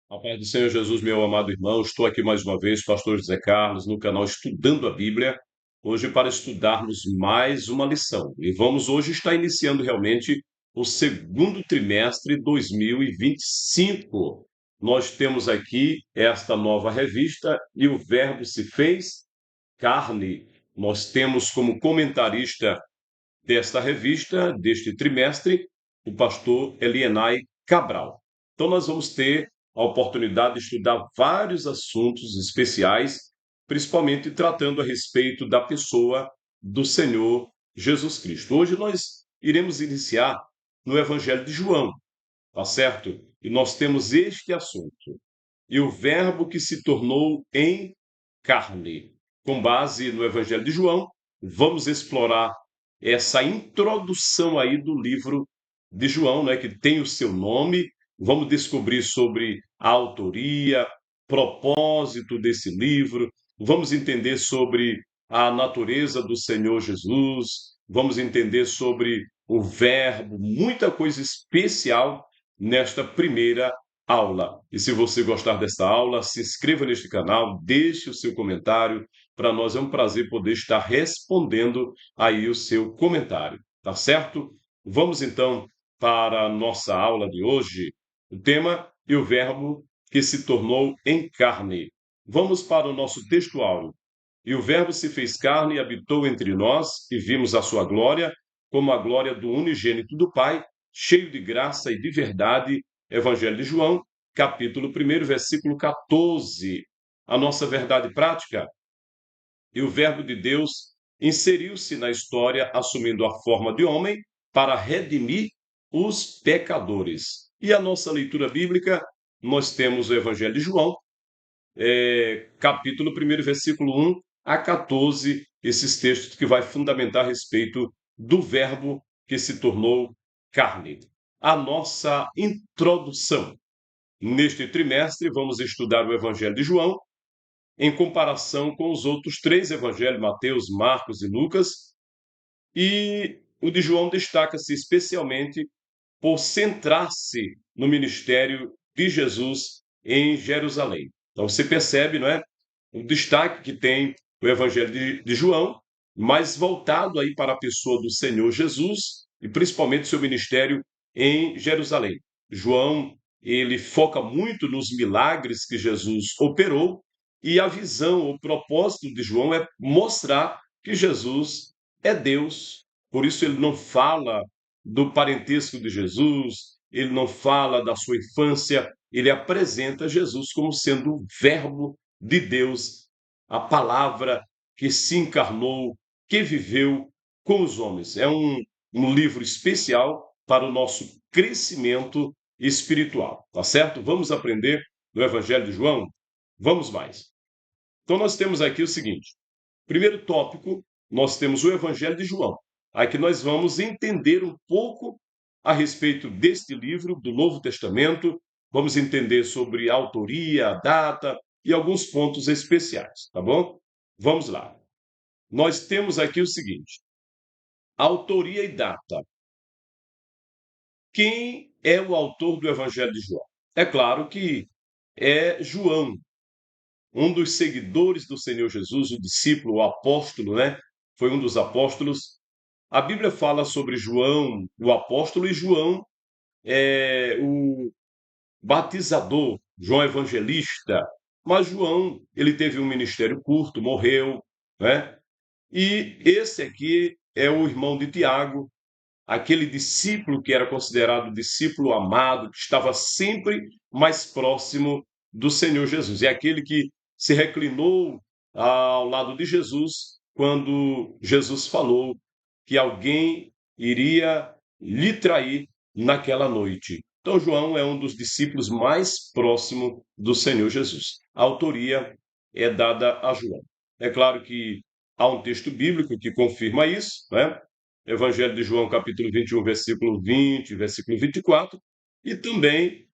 A paz do Senhor Jesus, meu amado irmão, estou aqui mais uma vez, Pastor José Carlos, no canal Estudando a Bíblia, hoje para estudarmos mais uma lição. E vamos hoje estar iniciando realmente o segundo trimestre 2025. Nós temos aqui esta nova revista e o Verbo se fez carne. Nós temos como comentarista desta revista, deste trimestre, o pastor Elienay Cabral. Então, nós vamos ter a oportunidade de estudar vários assuntos especiais, principalmente tratando a respeito da pessoa do Senhor Jesus Cristo. Hoje nós iremos iniciar no Evangelho de João, tá certo? E nós temos este assunto. E o Verbo que se tornou em carne. Com base no Evangelho de João, vamos explorar essa introdução aí do livro de João, né, que tem o seu nome. Vamos descobrir sobre a autoria, propósito desse livro. Vamos entender sobre a natureza do Senhor Jesus. Vamos entender sobre o Verbo, muita coisa especial nesta primeira aula. E se você gostar desta aula, se inscreva neste canal, deixe o seu comentário. Para nós é um prazer poder estar respondendo aí o seu comentário, tá certo? Vamos então para a nossa aula de hoje. O tema e o verbo que se tornou em carne. Vamos para o nosso texto áureo. E o verbo se fez carne e habitou entre nós, e vimos a sua glória, como a glória do unigênito do Pai, cheio de graça e de verdade. Evangelho de João, capítulo 1, versículo 14. A nossa verdade prática. E o Verbo de Deus inseriu-se na história, assumindo a forma de homem para redimir os pecadores. E a nossa leitura bíblica, nós temos o Evangelho de João, capítulo 1, versículo 1 a 14, esses textos que vai fundamentar a respeito do Verbo que se tornou carne. A nossa introdução. Neste trimestre, vamos estudar o Evangelho de João, em comparação com os outros três evangelhos, Mateus, Marcos e Lucas, e o de João destaca-se especialmente por centrar-se no ministério de Jesus em Jerusalém. Então você percebe, não é, o destaque que tem o evangelho de João, mais voltado aí para a pessoa do Senhor Jesus e principalmente seu ministério em Jerusalém. João, ele foca muito nos milagres que Jesus operou e a visão, o propósito de João é mostrar que Jesus é Deus. Por isso ele não fala do parentesco de Jesus, ele não fala da sua infância, ele apresenta Jesus como sendo o Verbo de Deus, a palavra que se encarnou, que viveu com os homens. É um livro especial para o nosso crescimento espiritual, tá certo? Vamos aprender no Evangelho de João? Vamos mais. Então, nós temos aqui o seguinte: primeiro tópico, nós temos o Evangelho de João. Aqui nós vamos entender um pouco a respeito deste livro do Novo Testamento, vamos entender sobre a autoria, a data e alguns pontos especiais, tá bom? Vamos lá. Nós temos aqui o seguinte: autoria e data. Quem é o autor do Evangelho de João? É claro que é João, um dos seguidores do Senhor Jesus, o discípulo, o apóstolo, né? Foi um dos apóstolos. A Bíblia fala sobre João, o apóstolo, e João é o batizador, João Evangelista. Mas João, ele teve um ministério curto, morreu, né? E esse aqui é o irmão de Tiago, aquele discípulo que era considerado discípulo amado, que estava sempre mais próximo do Senhor Jesus. É aquele que se reclinou ao lado de Jesus quando Jesus falou que alguém iria lhe trair naquela noite. Então, João é um dos discípulos mais próximos do Senhor Jesus. A autoria é dada a João. É claro que há um texto bíblico que confirma isso, né? Evangelho de João, capítulo 21, versículo 20, versículo 24, e também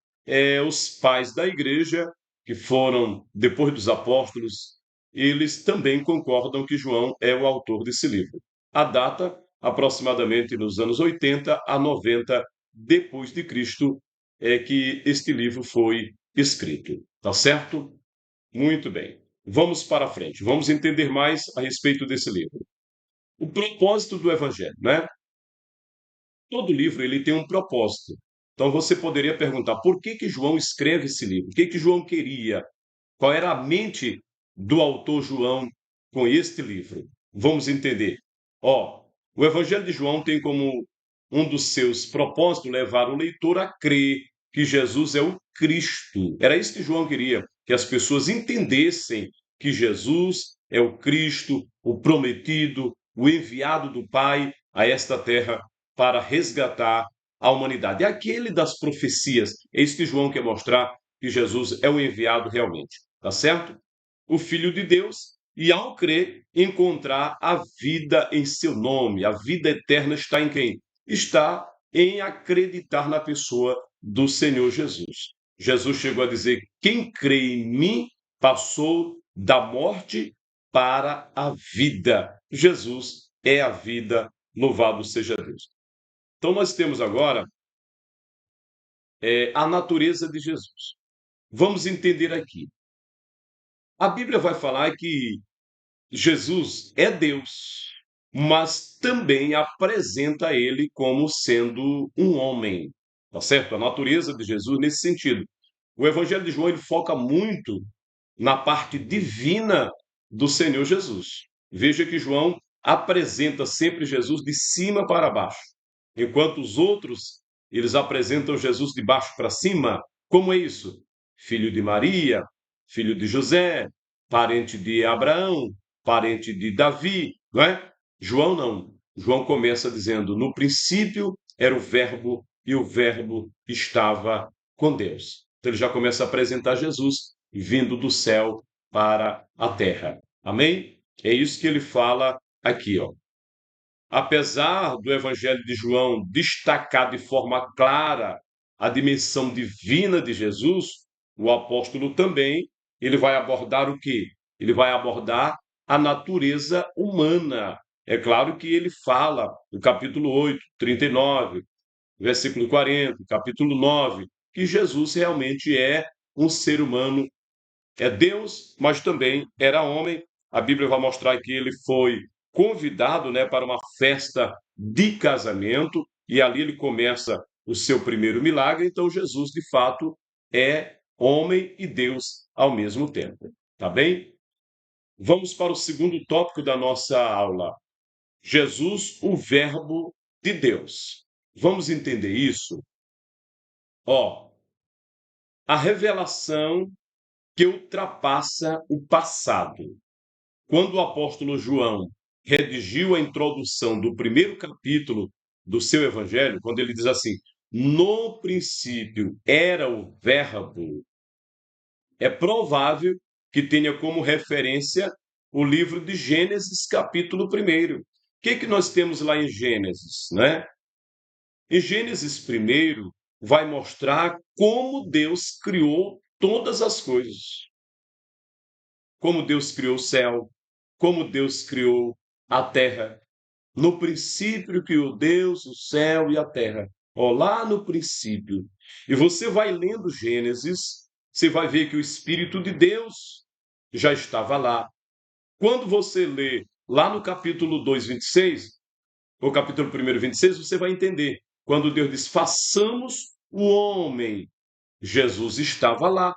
os pais da igreja, que foram depois dos apóstolos, eles também concordam que João é o autor desse livro. A data, aproximadamente nos anos 80 a 90 depois de Cristo, é que este livro foi escrito. Tá certo? Muito bem. Vamos para frente. Vamos entender mais a respeito desse livro. O propósito do Evangelho, né? Todo livro ele tem um propósito. Então você poderia perguntar por que João escreve esse livro? O que João queria? Qual era a mente do autor João com este livro? Vamos entender. Ó, o Evangelho de João tem como um dos seus propósitos levar o leitor a crer que Jesus é o Cristo. Era isso que João queria, que as pessoas entendessem que Jesus é o Cristo, o prometido, o enviado do Pai a esta terra para resgatar a humanidade. É aquele das profecias. É isso que João quer mostrar, que Jesus é o enviado realmente. Tá certo? O Filho de Deus, e ao crer, encontrar a vida em seu nome. A vida eterna está em quem? Está em acreditar na pessoa do Senhor Jesus. Jesus chegou a dizer: quem crê em mim passou da morte para a vida. Jesus é a vida, louvado seja Deus. Então, nós temos agora a natureza de Jesus. Vamos entender aqui. A Bíblia vai falar que Jesus é Deus, mas também apresenta ele como sendo um homem, tá certo? A natureza de Jesus nesse sentido. O Evangelho de João ele foca muito na parte divina do Senhor Jesus. Veja que João apresenta sempre Jesus de cima para baixo, enquanto os outros eles apresentam Jesus de baixo para cima. Como é isso? Filho de Maria, filho de José, parente de Abraão, parente de Davi, não é? João não. João começa dizendo: no princípio era o Verbo e o Verbo estava com Deus. Então ele já começa a apresentar Jesus vindo do céu para a terra. Amém? É isso que ele fala aqui, ó. Apesar do Evangelho de João destacar de forma clara a dimensão divina de Jesus, o apóstolo também, ele vai abordar o quê? Ele vai abordar a natureza humana. É claro que ele fala no capítulo 8, 39, versículo 40, capítulo 9, que Jesus realmente é um ser humano, é Deus, mas também era homem. A Bíblia vai mostrar que ele foi convidado, né, para uma festa de casamento, e ali ele começa o seu primeiro milagre. Então, Jesus, de fato, é homem e Deus ao mesmo tempo. Tá bem? Vamos para o segundo tópico da nossa aula. Jesus, o Verbo de Deus. Vamos entender isso? Ó, a revelação que ultrapassa o passado. Quando o apóstolo João redigiu a introdução do primeiro capítulo do seu evangelho, quando ele diz assim: no princípio era o Verbo, é provável que tenha como referência o livro de Gênesis, capítulo 1. O que nós temos lá em Gênesis, né? Em Gênesis 1 vai mostrar como Deus criou todas as coisas. Como Deus criou o céu, como Deus criou a terra. No princípio criou Deus o céu e a terra. Ó, lá no princípio. E você vai lendo Gênesis, você vai ver que o Espírito de Deus já estava lá. Quando você lê lá no capítulo 2, 26, ou capítulo 1, 26, você vai entender. Quando Deus diz, façamos o homem, Jesus estava lá.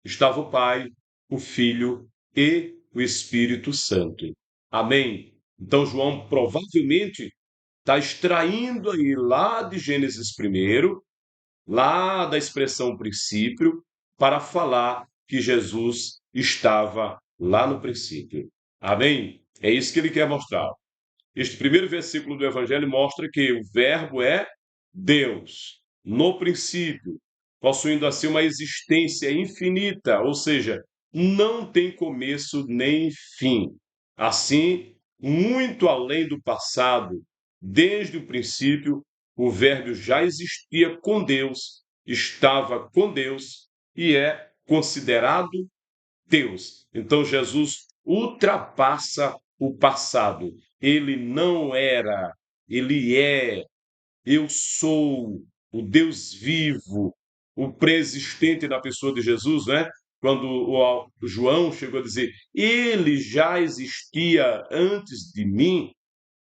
Estava o Pai, o Filho e o Espírito Santo. Amém? Então, João provavelmente está extraindo aí lá de Gênesis 1, lá da expressão princípio, para falar que Jesus estava lá no princípio. Amém? É isso que ele quer mostrar. Este primeiro versículo do Evangelho mostra que o Verbo é Deus, no princípio, possuindo assim uma existência infinita, ou seja, não tem começo nem fim. Assim, muito além do passado, desde o princípio, o Verbo já existia com Deus, estava com Deus e é considerado Deus. Então, Jesus ultrapassa o passado. Ele não era, ele é, eu sou o Deus vivo, o preexistente na pessoa de Jesus, né? Quando o João chegou a dizer, ele já existia antes de mim,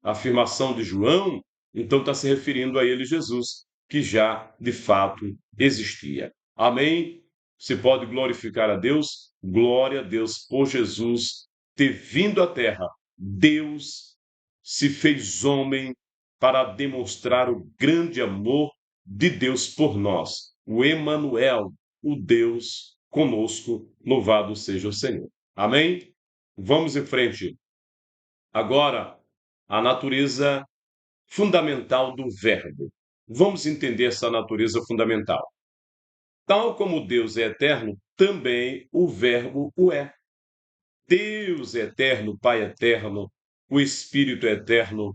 a afirmação de João, então está se referindo a ele, Jesus, que já de fato existia. Amém? Você pode glorificar a Deus? Glória a Deus por Jesus ter vindo à terra. Deus se fez homem para demonstrar o grande amor de Deus por nós. O Emanuel, o Deus conosco, louvado seja o Senhor. Amém? Vamos em frente. Agora, a natureza fundamental do verbo. Vamos entender essa natureza fundamental. Tal como Deus é eterno, também o verbo o é. Deus é eterno, Pai eterno, o Espírito é eterno,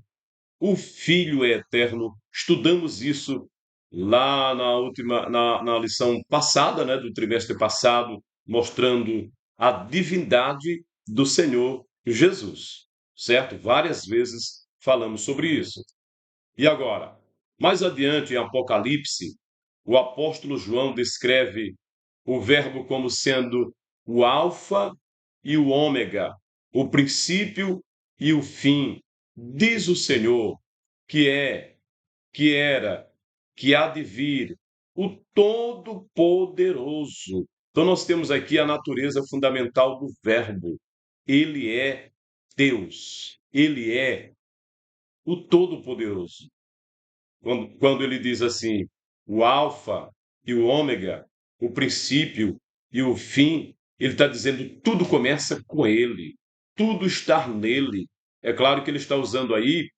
o Filho é eterno. Estudamos isso lá na lição passada, né, do trimestre passado, mostrando a divindade do Senhor Jesus, certo? Várias vezes falamos sobre isso. E agora, mais adiante em Apocalipse, o apóstolo João descreve o Verbo como sendo o Alfa e o Ômega, o princípio e o fim. Diz o Senhor, que é, que era, que há de vir, o Todo-Poderoso. Então, nós temos aqui a natureza fundamental do Verbo. Ele é Deus, ele é o Todo-Poderoso. Quando ele diz assim, o alfa e o ômega, o princípio e o fim, ele está dizendo tudo começa com ele, tudo está nele. É claro que ele está usando aí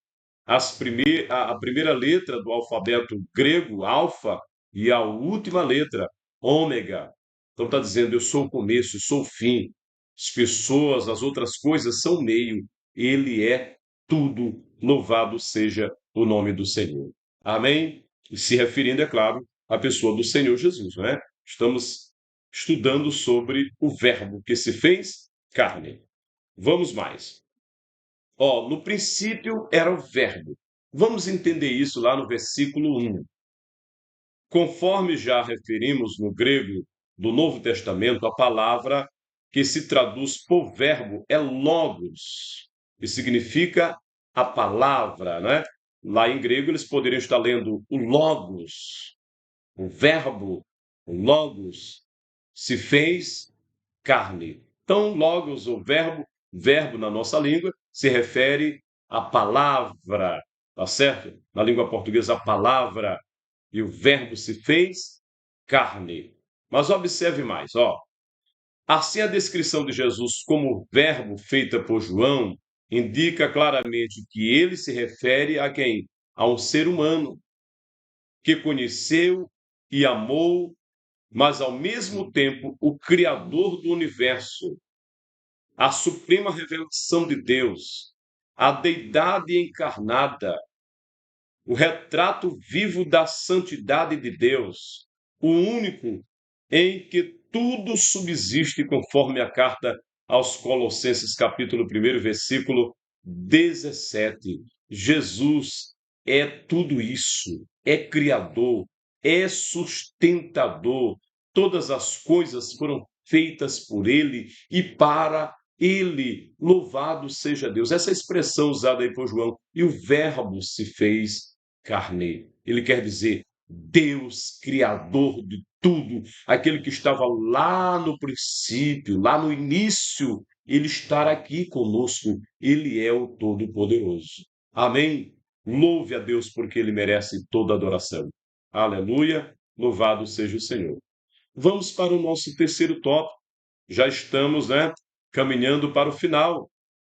a primeira letra do alfabeto grego, alfa, e a última letra, ômega. Então está dizendo, eu sou o começo, eu sou o fim. As pessoas, as outras coisas são meio. Ele é tudo. Louvado seja o nome do Senhor. Amém? E se referindo, é claro, à pessoa do Senhor Jesus, não é? Estamos estudando sobre o verbo que se fez carne. Vamos mais. No princípio era o verbo. Vamos entender isso lá no versículo 1. Conforme já referimos no grego do Novo Testamento, a palavra que se traduz por verbo é logos, que significa a palavra, né? Lá em grego eles poderiam estar lendo o logos, o verbo, o logos, se fez carne. Então, logos, o verbo na nossa língua, se refere à palavra, tá certo? Na língua portuguesa, a palavra, e o verbo se fez carne. Mas observe mais, ó. Assim, a descrição de Jesus como verbo feita por João indica claramente que ele se refere a quem? A um ser humano que conheceu e amou, mas ao mesmo tempo o Criador do universo, a suprema revelação de Deus, a deidade encarnada, o retrato vivo da santidade de Deus, o único em que tudo subsiste, conforme a carta aos Colossenses, capítulo 1, versículo 17. Jesus é tudo isso, é criador, é sustentador. Todas as coisas foram feitas por ele e para ele. Louvado seja Deus. Essa expressão usada aí por João, e o verbo se fez carne. Ele quer dizer Deus, criador de tudo, aquele que estava lá no princípio, lá no início, ele está aqui conosco. Ele é o Todo-Poderoso. Amém? Louve a Deus porque ele merece toda adoração. Aleluia, louvado seja o Senhor. Vamos para o nosso terceiro tópico. Já estamos, né, caminhando para o final.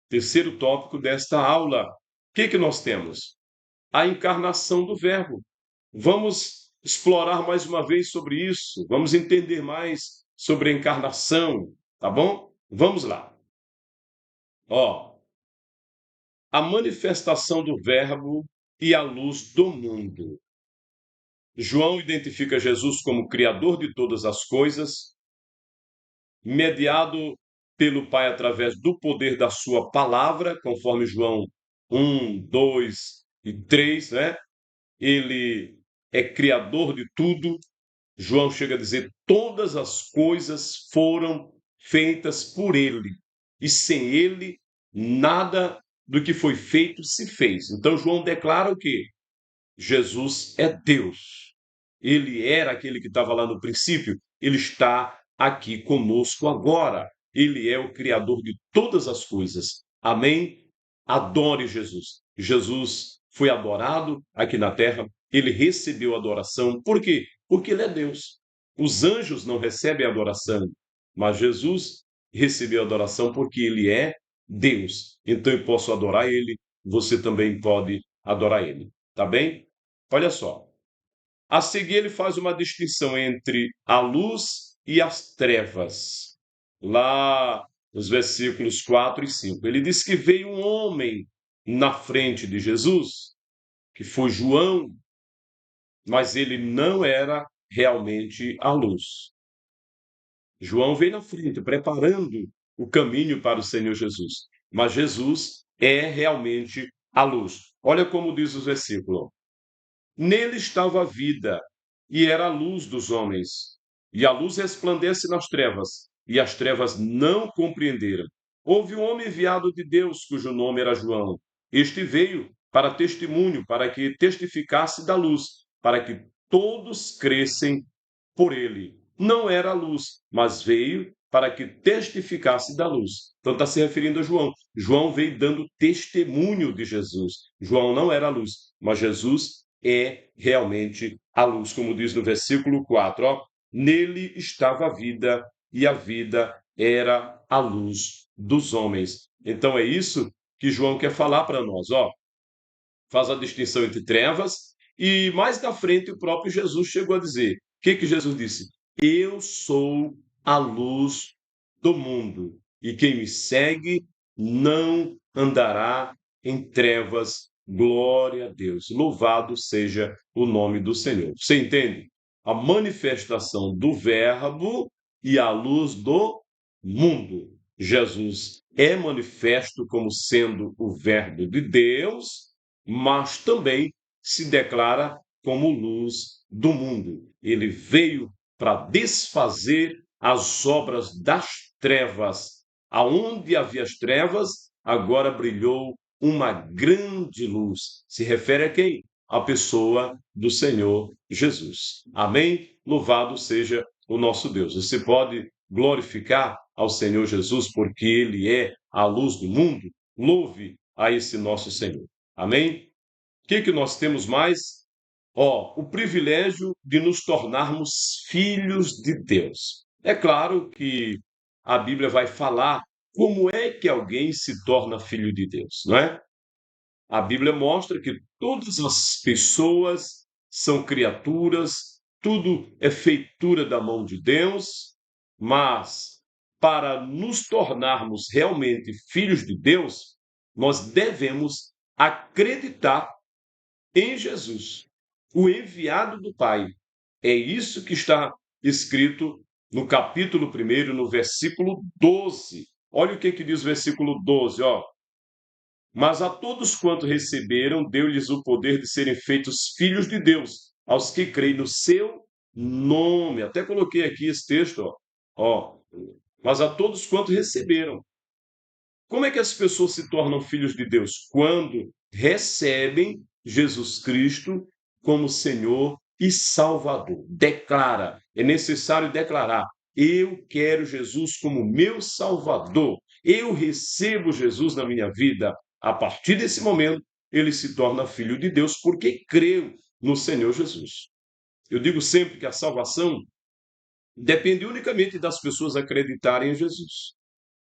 Terceiro tópico desta aula. O que nós temos? A encarnação do Verbo. Vamos explorar mais uma vez sobre isso. Vamos entender mais sobre a encarnação, tá bom? Vamos lá. A manifestação do Verbo e a luz do mundo. João identifica Jesus como Criador de todas as coisas, mediado pelo Pai através do poder da sua palavra, conforme João 1, 2 e 3, né? Ele é criador de tudo, João chega a dizer: todas as coisas foram feitas por ele, e sem ele, nada do que foi feito se fez. Então, João declara o quê? Jesus é Deus. Ele era aquele que estava lá no princípio, ele está aqui conosco agora. Ele é o Criador de todas as coisas. Amém? Adore Jesus. Jesus foi adorado aqui na terra, ele recebeu adoração. Por quê? Porque ele é Deus. Os anjos não recebem adoração, mas Jesus recebeu adoração porque ele é Deus. Então eu posso adorar ele, você também pode adorar ele. Tá bem? Olha só. A seguir, ele faz uma distinção entre a luz e as trevas. Lá nos versículos 4 e 5. Ele diz que veio um homem na frente de Jesus, que foi João, mas ele não era realmente a luz. João veio na frente, preparando o caminho para o Senhor Jesus. Mas Jesus é realmente a luz. Olha como diz o versículo. Nele estava a vida, e era a luz dos homens. E a luz resplandece nas trevas, e as trevas não compreenderam. Houve um homem enviado de Deus, cujo nome era João. Este veio para testemunho, para que testificasse da luz, para que todos crescem por ele. Não era a luz, mas veio para que testificasse da luz. Então está se referindo a João. João veio dando testemunho de Jesus. João não era a luz, mas Jesus é realmente a luz, como diz no versículo 4, ó, nele estava a vida, e a vida era a luz dos homens. Então é isso que João quer falar para nós, ó. Faz a distinção entre trevas, e mais na frente o próprio Jesus chegou a dizer. O que Jesus disse? Eu sou a luz do mundo, e quem me segue não andará em trevas. Glória a Deus. Louvado seja o nome do Senhor. Você entende? A manifestação do Verbo e a luz do mundo. Jesus é manifesto como sendo o Verbo de Deus, mas também se declara como luz do mundo. Ele veio para desfazer as obras das trevas. Aonde havia as trevas, agora brilhou uma grande luz. Se refere a quem? A pessoa do Senhor Jesus. Amém? Louvado seja o nosso Deus. Você pode glorificar ao Senhor Jesus porque ele é a luz do mundo? Louve a esse nosso Senhor. Amém? O que nós temos mais? O privilégio de nos tornarmos filhos de Deus. É claro que a Bíblia vai falar como é que alguém se torna filho de Deus, não é? A Bíblia mostra que todas as pessoas são criaturas, tudo é feitura da mão de Deus, mas para nos tornarmos realmente filhos de Deus, nós devemos acreditar em Jesus, o enviado do Pai. É isso que está escrito no capítulo 1, no versículo 12. Olha o que diz o versículo 12, ó. Mas a todos quanto receberam, deu-lhes o poder de serem feitos filhos de Deus, aos que creem no seu nome. Até coloquei aqui esse texto, ó. Mas a todos quanto receberam. Como é que as pessoas se tornam filhos de Deus? Quando recebem Jesus Cristo como Senhor e Salvador. Declara, é necessário declarar: eu quero Jesus como meu Salvador. Eu recebo Jesus na minha vida. A partir desse momento, ele se torna filho de Deus porque creu no Senhor Jesus. Eu digo sempre que a salvação depende unicamente das pessoas acreditarem em Jesus.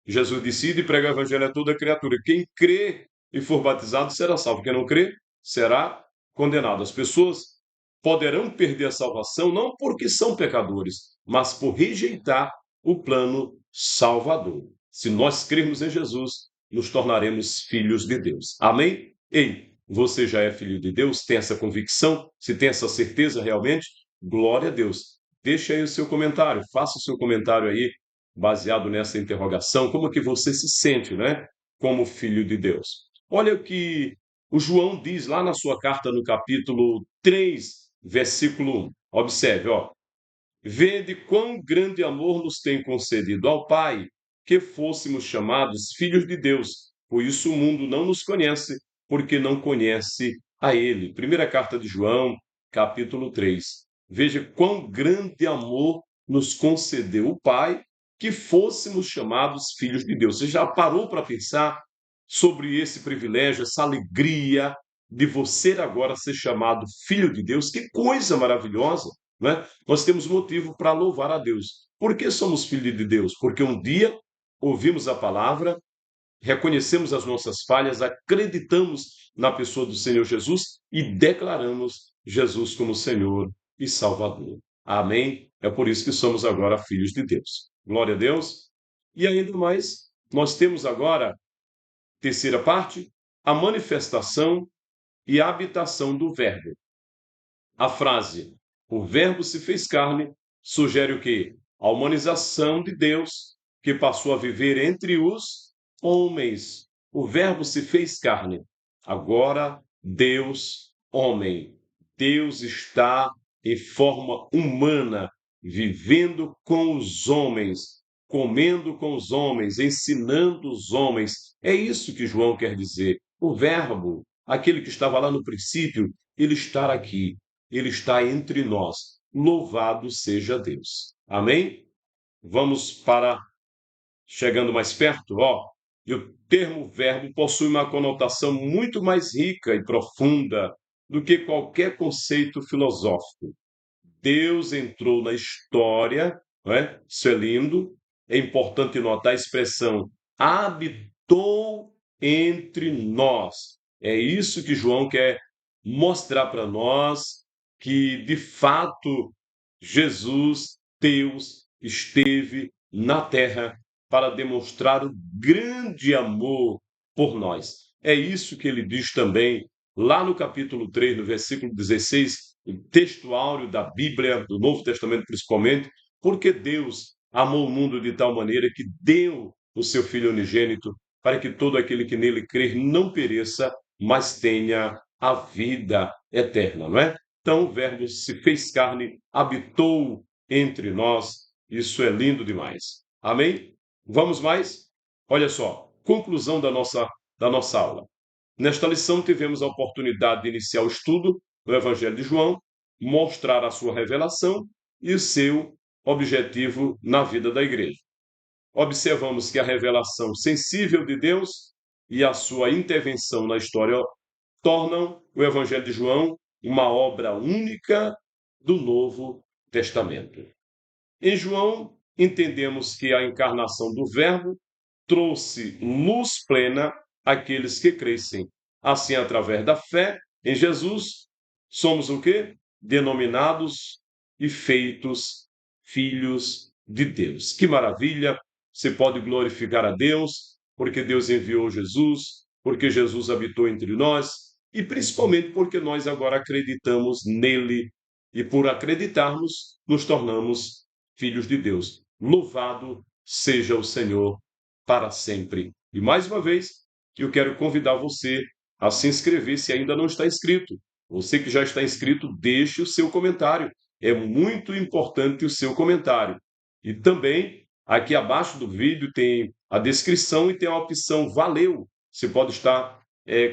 Jesus decide pregar o evangelho a toda criatura. Quem crê e for batizado será salvo. Quem não crê será condenado. As pessoas poderão perder a salvação não porque são pecadores, mas por rejeitar o plano salvador. Se nós crermos em Jesus, nos tornaremos filhos de Deus. Amém? Ei, você já é filho de Deus? Tem essa convicção? Se tem essa certeza realmente? Glória a Deus. Deixe aí o seu comentário, faça o seu comentário aí baseado nessa interrogação, como que você se sente, né, como filho de Deus? Olha o que o João diz lá na sua carta no capítulo 3, versículo 1. Observe, ó. Vede quão grande amor nos tem concedido ao Pai, que fôssemos chamados filhos de Deus. Por isso o mundo não nos conhece, porque não conhece a Ele. Primeira carta de João, capítulo 3. Veja quão grande amor nos concedeu o Pai, que fôssemos chamados filhos de Deus. Você já parou para pensar sobre esse privilégio, essa alegria de você agora ser chamado filho de Deus? Que coisa maravilhosa, não é? Nós temos motivo para louvar a Deus. Por que somos filhos de Deus? Porque um dia ouvimos a palavra, reconhecemos as nossas falhas, acreditamos na pessoa do Senhor Jesus e declaramos Jesus como Senhor e Salvador. Amém? É por isso que somos agora filhos de Deus. Glória a Deus. E ainda mais, nós temos agora, terceira parte, a manifestação e a habitação do Verbo. A frase "o Verbo se fez carne" sugere o quê? A humanização de Deus, que passou a viver entre os homens. O Verbo se fez carne. Agora, Deus, homem. Deus está em forma humana, vivendo com os homens, comendo com os homens, ensinando os homens. É isso que João quer dizer. O Verbo, aquele que estava lá no princípio, ele está aqui. Ele está entre nós. Louvado seja Deus. Amém? Vamos para chegando mais perto, ó. E o termo verbo possui uma conotação muito mais rica e profunda do que qualquer conceito filosófico. Deus entrou na história, não é? Isso é lindo. É importante notar a expressão habitou entre nós. É isso que João quer mostrar para nós, que de fato Jesus, Deus, esteve na terra para demonstrar o grande amor por nós. É isso que ele diz também lá no capítulo 3, no versículo 16, o texto áureo da Bíblia, do Novo Testamento principalmente, porque Deus amou o mundo de tal maneira que deu o seu Filho unigênito para que todo aquele que nele crer não pereça, mas tenha a vida eterna, não é? Então o Verbo se fez carne, habitou entre nós, isso é lindo demais. Amém? Vamos mais? Olha só, conclusão da nossa aula. Nesta lição, tivemos a oportunidade de iniciar o estudo do Evangelho de João, mostrar a sua revelação e o seu objetivo na vida da igreja. Observamos que a revelação sensível de Deus e a sua intervenção na história tornam o Evangelho de João uma obra única do Novo Testamento. Em João, entendemos que a encarnação do Verbo trouxe luz plena àqueles que crescem. Assim, através da fé em Jesus, somos o quê? Denominados e feitos filhos de Deus. Que maravilha! Você pode glorificar a Deus, porque Deus enviou Jesus, porque Jesus habitou entre nós, e principalmente porque nós agora acreditamos nele, e por acreditarmos, nos tornamos filhos de Deus. Louvado seja o Senhor para sempre. E mais uma vez, eu quero convidar você a se inscrever se ainda não está inscrito. Você que já está inscrito, deixe o seu comentário. É muito importante o seu comentário. E também, aqui abaixo do vídeo tem a descrição e tem a opção Valeu. Você pode estar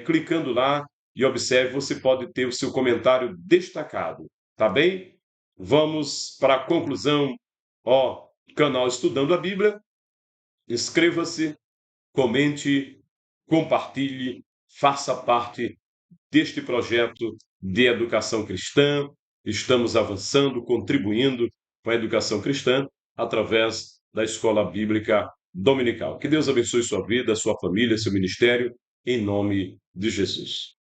clicando lá e observe, você pode ter o seu comentário destacado. Tá bem? Vamos para a conclusão. Ó, canal Estudando a Bíblia. Inscreva-se, comente, compartilhe, faça parte deste projeto de educação cristã. Estamos avançando, contribuindo com a educação cristã através da Escola Bíblica Dominical. Que Deus abençoe sua vida, sua família, seu ministério, em nome de Jesus.